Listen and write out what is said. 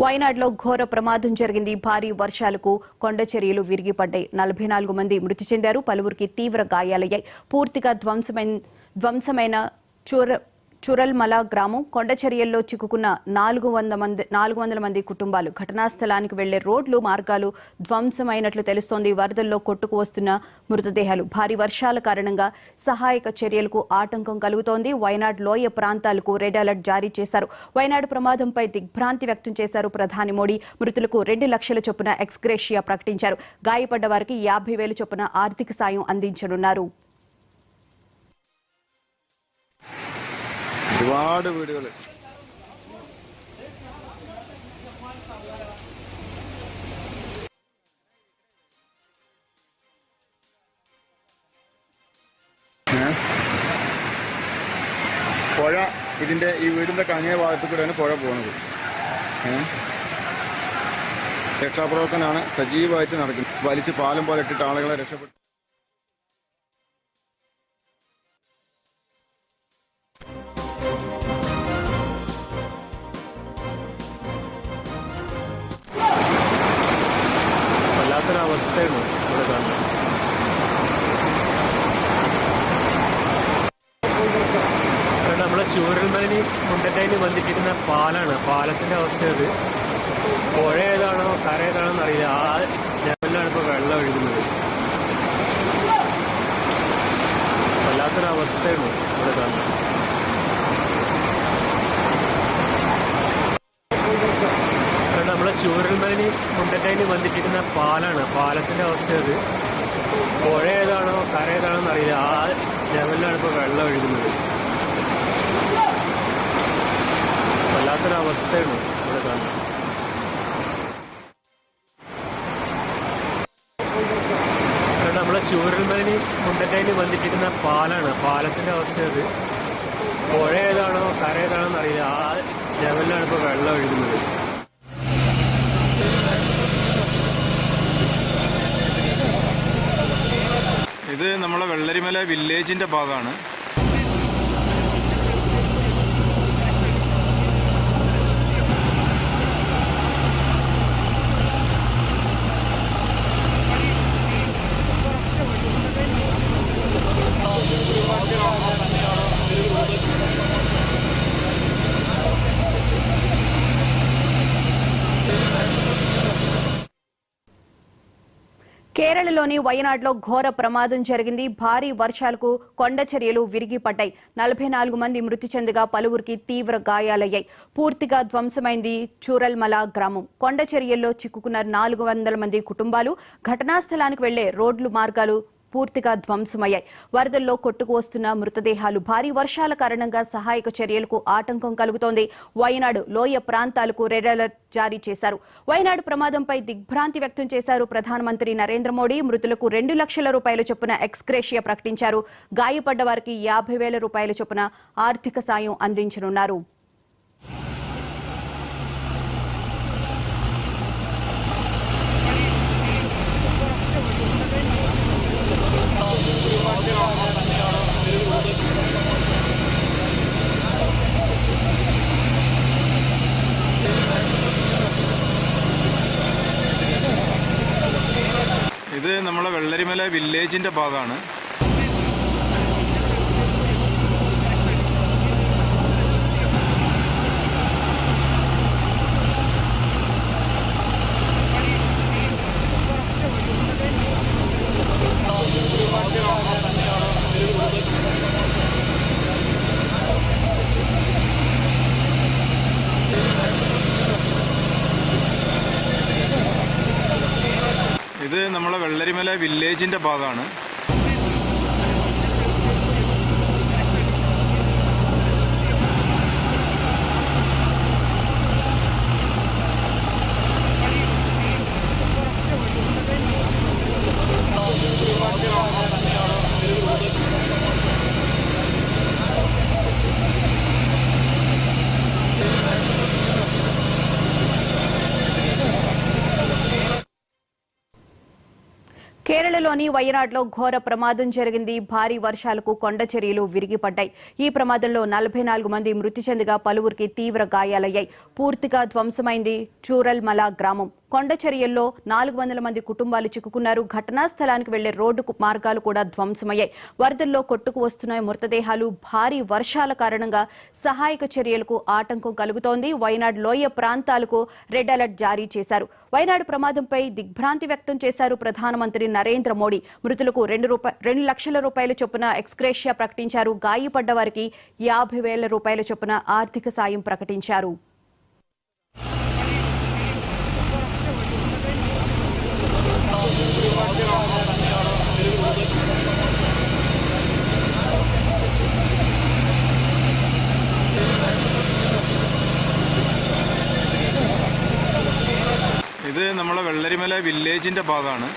వయనాడులో ఘోర ప్రమాదం జరిగింది. భారీ వర్షాలకు కొండ చర్యలు విరిగిపడ్డాయి. 44 మంది మృతి చెందారు. పలువురికి తీవ్ర గాయాలయ్యాయి. పూర్తిగా ధ్వంసమైన చురల్మల గ్రామం కొండచర్యల్లో చిక్కుకున్న 400 మంది కుటుంబాలు. ఘటనా స్థలానికి వెళ్లే రోడ్లు మార్గాలు ధ్వంసమైనట్లు తెలుస్తోంది. వరదల్లో కొట్టుకు వస్తున్న మృతదేహాలు. భారీ వర్షాల కారణంగా సహాయక చర్యలకు ఆటంకం కలుగుతోంది. వయనాడ్ లోయ ప్రాంతాలకు రెడ్ అలర్ట్ జారీ చేశారు. వయనాడు ప్రమాదంపై దిగ్భ్రాంతి వ్యక్తం చేశారు ప్రధాని మోడీ. మృతులకు 2 లక్షల చొప్పున ఎక్స్గ్రేషియా ప్రకటించారు. గాయపడ్డ వారికి 50,000 చొప్పున ఆర్థిక సాయం అందించనున్నారు. ഒരുപാട് വീടുകൾ പുഴ ഇതിന്റെ ഈ വീടിന്റെ അങ്ങേ ഭാഗത്തു കൂടെയാണ് പുഴ പോകുന്നത്. രക്ഷാപ്രവർത്തനമാണ് സജീവമായിട്ട് നടക്കുന്നത്. വലിച്ച് പാലം പോലെ ഇട്ടിട്ട് ആളുകളെ രക്ഷപ്പെട്ടു. വല്ലാത്തൊരവസ്ഥയാണ് ഇവിടെ കാണുന്നത്. നമ്മളെ ചൂരൽമലനി മുണ്ടറ്റയിൽ വന്നിട്ടിരുന്ന പാലാണ്. പാലത്തിന്റെ അവസ്ഥ അത് പുഴ ഏതാണോ കര ഏതാണോ എന്നറിയില്ല. ആ ലെവലിലാണ് ഇപ്പോൾ വെള്ളം ഒഴുകുന്നത്. വല്ലാത്തൊരവസ്ഥയാണ് ഇവിടെ കാണുന്നത്. നമ്മളെ ചൂരൽമലനി മുണ്ടറ്റയിൽ വന്നിട്ടിരുന്ന പാലാണ്. പാലത്തിന്റെ അവസ്ഥ അത് പുഴ ഏതാണോ കര ഏതാണോ എന്നറിയില്ല. ആ ലെവലിലാണ് ഇപ്പോൾ വെള്ളം ഒഴുകുന്നത്. വല്ലാത്തൊരവസ്ഥയാണ് ഇവിടെ കാണുന്നത്. നമ്മളെ ചൂരൽമലനി മുണ്ടറ്റയിൽ വന്നിട്ടിരുന്ന പാലാണ്. പാലത്തിന്റെ അവസ്ഥ അത് പുഴ ഏതാണോ കര ഏതാണോ എന്നറിയില്ല. ആ ലെവലിലാണ് ഇപ്പോൾ വെള്ളം ഒഴുകുന്നത്. ഇത് നമ്മളെ വെള്ളരിമല വില്ലേജിന്റെ ഭാഗമാണ്. కేరళలోని వయనాడ్లో ఘోర ప్రమాదం జరిగింది. భారీ వర్షాలకు కొండ చర్యలు విరిగిపడ్డాయి. 44 మంది మృతి చెందగా పలువురికి తీవ్ర గాయాలయ్యాయి. పూర్తిగా ధ్వంసమైంది చూరల్మల గ్రామం. కొండ చర్యల్లో చిక్కుకున్న 400 మంది కుటుంబాలు. ఘటనా స్థలానికి వెళ్లే రోడ్లు మార్గాలు పూర్తిగా ధ్వంసమయ్యాయి. వరదల్లో కొట్టుకు వస్తున్న మృతదేహాలు. భారీ వర్షాల కారణంగా సహాయక చర్యలకు ఆటంకం కలుగుతోంది. వయనాడు లోయ ప్రాంతాలకు రెడ్ అలర్ట్ జారీ చేశారు. వయనాడు ప్రమాదంపై దిగ్భ్రాంతి వ్యక్తం చేశారు ప్రధానమంత్రి నరేంద్ర మోడీ. మృతులకు 2 లక్షల రూపాయల చొప్పున ఎక్స్గ్రేషియా ప్రకటించారు. గాయపడ్డ వారికి 50,000 రూపాయల చొప్పున ఆర్థిక సాయం అందించనున్నారు. ഇത് നമ്മളെ വെള്ളരിമല വില്ലേജിന്റെ ഭാഗമാണ്. ഇത് നമ്മളെ വെള്ളരിമല വില്ലേജിന്റെ ഭാഗമാണ്. కేరళలోని వయనాడ్లో ఘోర ప్రమాదం జరిగింది. భారీ వర్షాలకు కొండ చర్యలు విరిగిపడ్డాయి. ఈ ప్రమాదంలో 44 మంది మృతి చెందగా పలువురికి తీవ్ర గాయాలయ్యాయి. పూర్తిగా ధ్వంసమైంది చూరల్మల గ్రామం. కొండ చర్యల్లో 400 మంది కుటుంబాలు చిక్కుకున్నారు. ఘటనా స్థలానికి వెళ్లే రోడ్డు మార్గాలు కూడా ధ్వంసమయ్యాయి. వరదల్లో కొట్టుకు వస్తున్న మృతదేహాలు. భారీ వర్షాల కారణంగా సహాయక చర్యలకు ఆటంకం కలుగుతోంది. వయనాడ్ లోయ ప్రాంతాలకు రెడ్ అలర్ట్ జారీ చేశారు. వయనాడ్ ప్రమాదంపై దిగ్భ్రాంతి వ్యక్తం చేశారు ప్రధానమంత్రి నరేంద్ర మోడీ. మృతులకు 2 లక్షల రూపాయల చొప్పున ఎక్స్గ్రేషియా ప్రకటించారు. గాయపడ్డ వారికి 50,000 రూపాయల చొప్పున ఆర్థిక సాయం ప్రకటించారు. ഇത് നമ്മളെ വെള്ളരിമല വില്ലേജിൻ്റെ ഭാഗമാണ്.